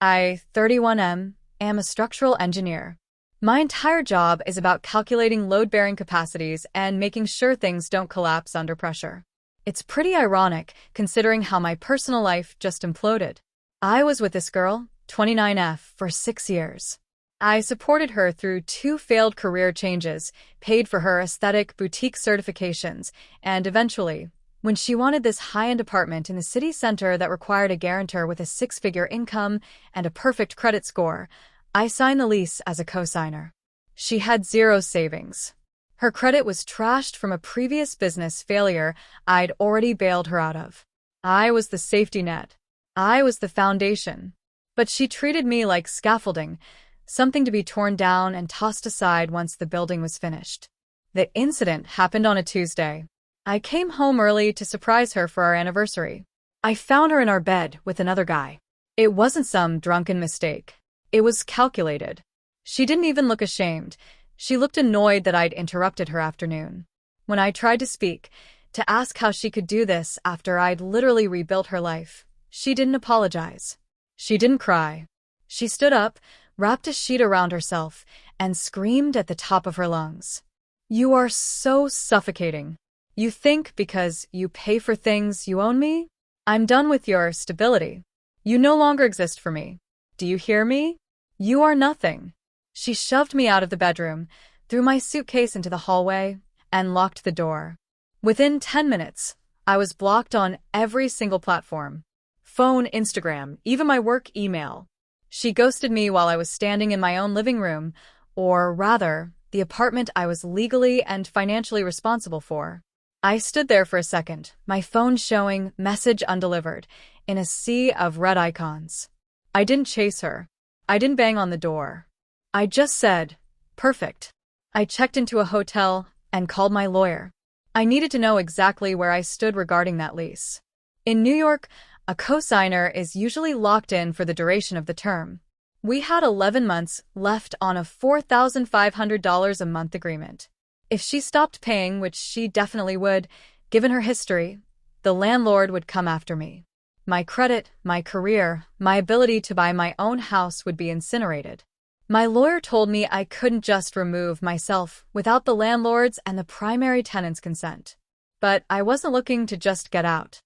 I, 31M, am a structural engineer. My entire job is about calculating load-bearing capacities and making sure things don't collapse under pressure. It's pretty ironic, considering how my personal life just imploded. I was with this girl, 29F, for 6 years. I supported her through 2 failed career changes, paid for her aesthetic boutique certifications, and eventually, when she wanted this high-end apartment in the city center that required a guarantor with a 6-figure income and a perfect credit score, I signed the lease as a co-signer. She had 0 savings. Her credit was trashed from a previous business failure I'd already bailed her out of. I was the safety net. I was the foundation. But she treated me like scaffolding, something to be torn down and tossed aside once the building was finished. The incident happened on a Tuesday. I came home early to surprise her for our anniversary. I found her in our bed with another guy. It wasn't some drunken mistake. It was calculated. She didn't even look ashamed. She looked annoyed that I'd interrupted her afternoon. When I tried to speak, to ask how she could do this after I'd literally rebuilt her life, she didn't apologize. She didn't cry. She stood up, wrapped a sheet around herself, and screamed at the top of her lungs. "You are so suffocating. You think because you pay for things you own me? I'm done with your stability. You no longer exist for me. Do you hear me? You are nothing." She shoved me out of the bedroom, threw my suitcase into the hallway, and locked the door. Within 10 minutes, I was blocked on every single platform. Phone, Instagram, even my work email. She ghosted me while I was standing in my own living room, or rather, the apartment I was legally and financially responsible for. I stood there for a second, my phone showing message undelivered, in a sea of red icons. I didn't chase her. I didn't bang on the door. I just said, "Perfect." I checked into a hotel and called my lawyer. I needed to know exactly where I stood regarding that lease. In New York, a co-signer is usually locked in for the duration of the term. We had 11 months left on a $4,500 a month agreement. If she stopped paying, which she definitely would, given her history, the landlord would come after me. My credit, my career, my ability to buy my own house would be incinerated. My lawyer told me I couldn't just remove myself without the landlord's and the primary tenant's consent. But I wasn't looking to just get out.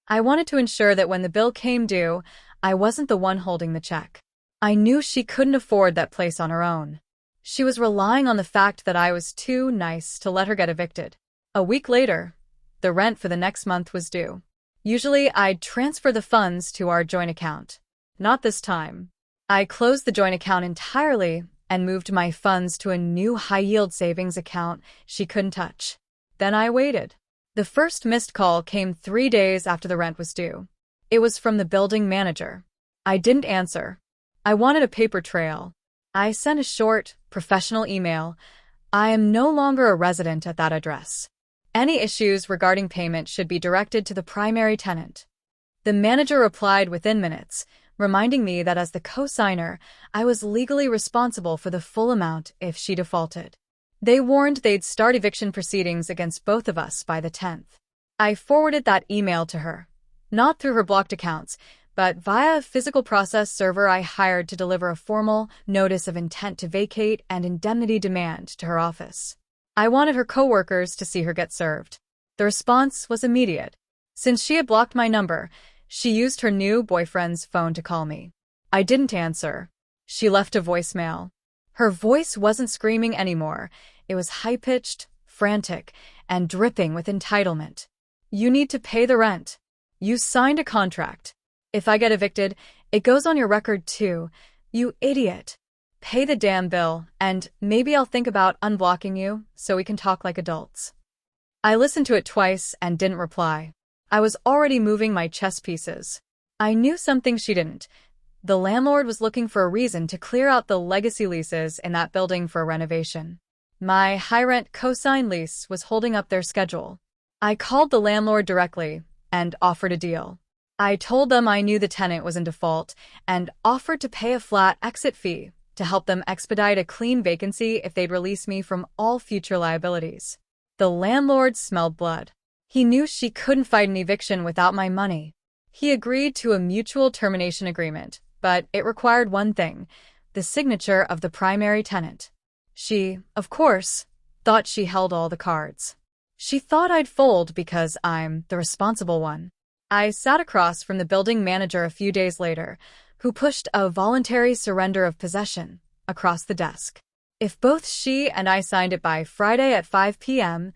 I wanted to ensure that when the bill came due, I wasn't the one holding the check. I knew she couldn't afford that place on her own. She was relying on the fact that I was too nice to let her get evicted. A week later, the rent for the next month was due. Usually, I'd transfer the funds to our joint account. Not this time. I closed the joint account entirely and moved my funds to a new high-yield savings account she couldn't touch. Then I waited. The first missed call came 3 days after the rent was due. It was from the building manager. I didn't answer. I wanted a paper trail. I sent a short, professional email. "I am no longer a resident at that address. Any issues regarding payment should be directed to the primary tenant." The manager replied within minutes, reminding me that as the co-signer, I was legally responsible for the full amount if she defaulted. They warned they'd start eviction proceedings against both of us by the 10th. I forwarded that email to her, not through her blocked accounts, but via a physical process server I hired to deliver a formal notice of intent to vacate and indemnity demand to her office. I wanted her coworkers to see her get served. The response was immediate. Since she had blocked my number, she used her new boyfriend's phone to call me. I didn't answer. She left a voicemail. Her voice wasn't screaming anymore. It was high-pitched, frantic, and dripping with entitlement. "You need to pay the rent. You signed a contract. If I get evicted, it goes on your record too. You idiot. Pay the damn bill, and maybe I'll think about unblocking you so we can talk like adults." I listened to it twice and didn't reply. I was already moving my chess pieces. I knew something she didn't. The landlord was looking for a reason to clear out the legacy leases in that building for a renovation. My high-rent co-sign lease was holding up their schedule. I called the landlord directly and offered a deal. I told them I knew the tenant was in default and offered to pay a flat exit fee to help them expedite a clean vacancy if they'd release me from all future liabilities. The landlord smelled blood. He knew she couldn't fight an eviction without my money. He agreed to a mutual termination agreement, but it required one thing: the signature of the primary tenant. She, of course, thought she held all the cards. She thought I'd fold because I'm the responsible one. I sat across from the building manager a few days later, who pushed a voluntary surrender of possession across the desk. If both she and I signed it by Friday at 5 p.m.,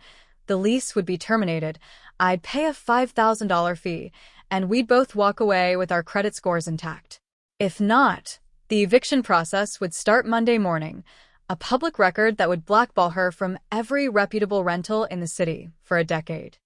the lease would be terminated. I'd pay a $5,000 fee, and we'd both walk away with our credit scores intact. If not, the eviction process would start Monday morning, a public record that would blackball her from every reputable rental in the city for a decade.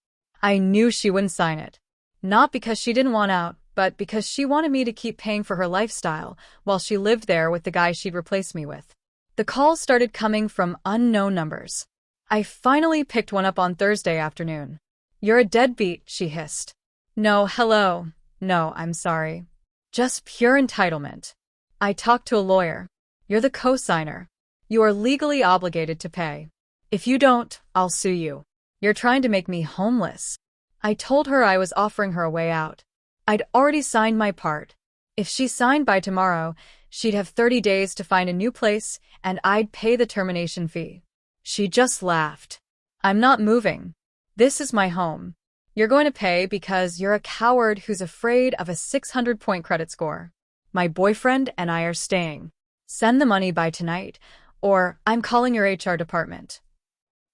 I knew she wouldn't sign it. Not because she didn't want out, but because she wanted me to keep paying for her lifestyle while she lived there with the guy she'd replaced me with. The calls started coming from unknown numbers. I finally picked one up on Thursday afternoon. "You're a deadbeat," she hissed. "No, hello. No, I'm sorry. Just pure entitlement. I talked to a lawyer. You're the co-signer. You are legally obligated to pay. If you don't, I'll sue you. You're trying to make me homeless." I told her I was offering her a way out. I'd already signed my part. If she signed by tomorrow, she'd have 30 days to find a new place, and I'd pay the termination fee. She just laughed. "I'm not moving. This is my home. You're going to pay because you're a coward who's afraid of a 600-point credit score. My boyfriend and I are staying. Send the money by tonight, or I'm calling your HR department."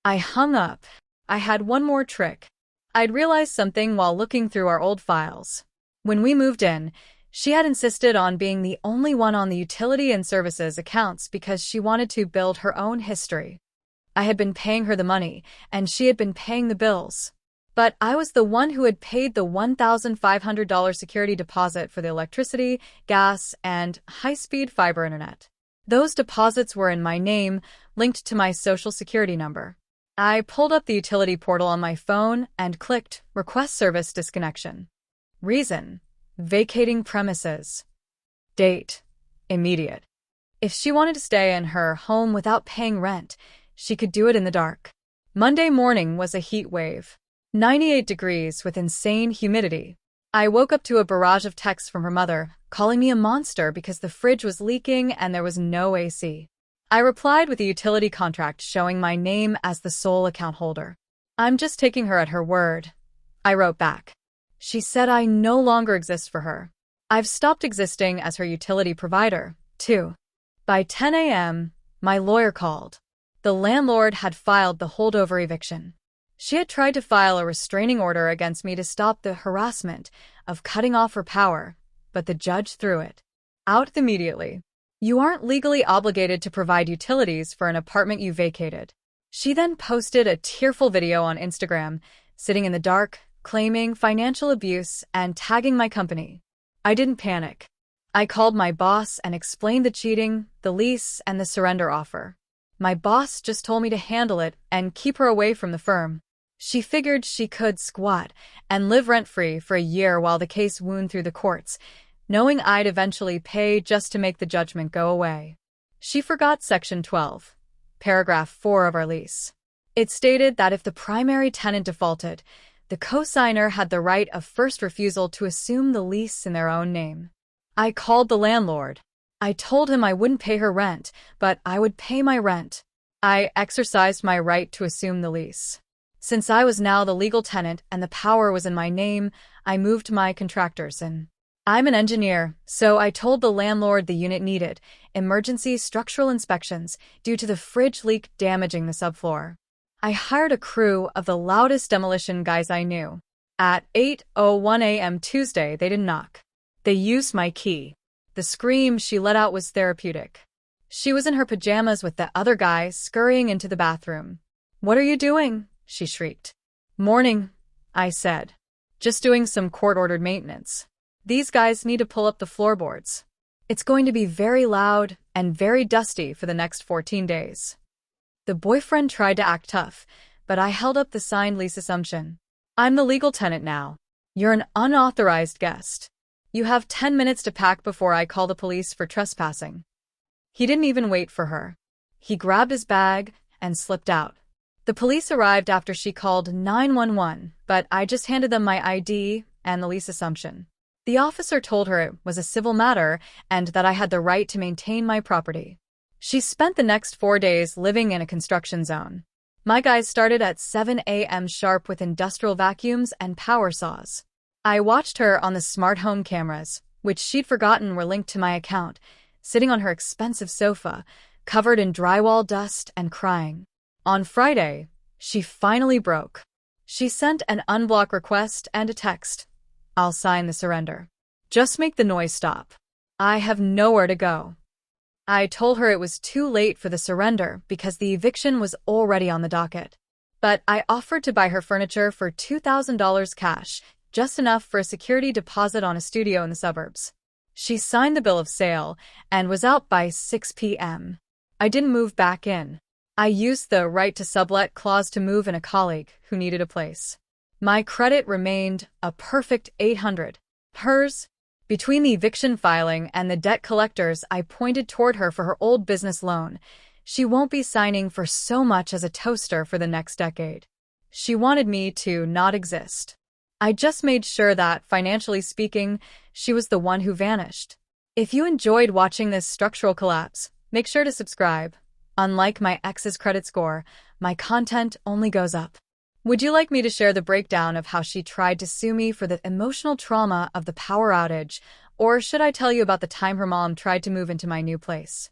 I hung up. I had one more trick. I'd realized something while looking through our old files. When we moved in, she had insisted on being the only one on the utility and services accounts because she wanted to build her own history. I had been paying her the money, and she had been paying the bills. But I was the one who had paid the $1,500 security deposit for the electricity, gas, and high-speed fiber internet. Those deposits were in my name, linked to my social security number. I pulled up the utility portal on my phone and clicked Request Service Disconnection. Reason: vacating premises. Date: immediate. If she wanted to stay in her home without paying rent, she could do it in the dark. Monday morning was a heat wave. 98 degrees with insane humidity. I woke up to a barrage of texts from her mother, calling me a monster because the fridge was leaking and there was no AC. I replied with a utility contract showing my name as the sole account holder. "I'm just taking her at her word," I wrote back. She said I no longer exist for her. I've stopped existing as her utility provider, too. By 10 a.m., my lawyer called. The landlord had filed the holdover eviction. She had tried to file a restraining order against me to stop the harassment of cutting off her power, but the judge threw it out immediately. "You aren't legally obligated to provide utilities for an apartment you vacated." She then posted a tearful video on Instagram, sitting in the dark, claiming financial abuse and tagging my company. I didn't panic. I called my boss and explained the cheating, the lease, and the surrender offer. My boss just told me to handle it and keep her away from the firm. She figured she could squat and live rent-free for a year while the case wound through the courts, knowing I'd eventually pay just to make the judgment go away. She forgot Section 12, Paragraph 4 of our lease. It stated that if the primary tenant defaulted, the co-signer had the right of first refusal to assume the lease in their own name. I called the landlord. I told him I wouldn't pay her rent, but I would pay my rent. I exercised my right to assume the lease. Since I was now the legal tenant and the power was in my name, I moved my contractors in. I'm an engineer, so I told the landlord the unit needed emergency structural inspections due to the fridge leak damaging the subfloor. I hired a crew of the loudest demolition guys I knew. At 8:01 a.m. Tuesday, they didn't knock. They used my key. The scream she let out was therapeutic. She was in her pajamas with the other guy scurrying into the bathroom. "What are you doing?" she shrieked. "Morning," I said. "Just doing some court-ordered maintenance. These guys need to pull up the floorboards. It's going to be very loud and very dusty for the next 14 days. The boyfriend tried to act tough, but I held up the signed lease assumption. "I'm the legal tenant now. You're an unauthorized guest. You have 10 minutes to pack before I call the police for trespassing." He didn't even wait for her. He grabbed his bag and slipped out. The police arrived after she called 911, but I just handed them my ID and the lease assumption. The officer told her it was a civil matter and that I had the right to maintain my property. She spent the next 4 days living in a construction zone. My guys started at 7 a.m. sharp with industrial vacuums and power saws. I watched her on the smart home cameras, which she'd forgotten were linked to my account, sitting on her expensive sofa, covered in drywall dust and crying. On Friday, she finally broke. She sent an unblock request and a text. I'll sign the surrender. Just make the noise stop. I have nowhere to go. I told her it was too late for the surrender because the eviction was already on the docket. But I offered to buy her furniture for $2,000 cash, just enough for a security deposit on a studio in the suburbs. She signed the bill of sale and was out by 6 p.m. I didn't move back in. I used the right to sublet clause to move in a colleague who needed a place. My credit remained a perfect 800. Hers? Between the eviction filing and the debt collectors, I pointed toward her for her old business loan. She won't be signing for so much as a toaster for the next decade. She wanted me to not exist. I just made sure that, financially speaking, she was the one who vanished. If you enjoyed watching this structural collapse, make sure to subscribe. Unlike my ex's credit score, my content only goes up. Would you like me to share the breakdown of how she tried to sue me for the emotional trauma of the power outage, or should I tell you about the time her mom tried to move into my new place?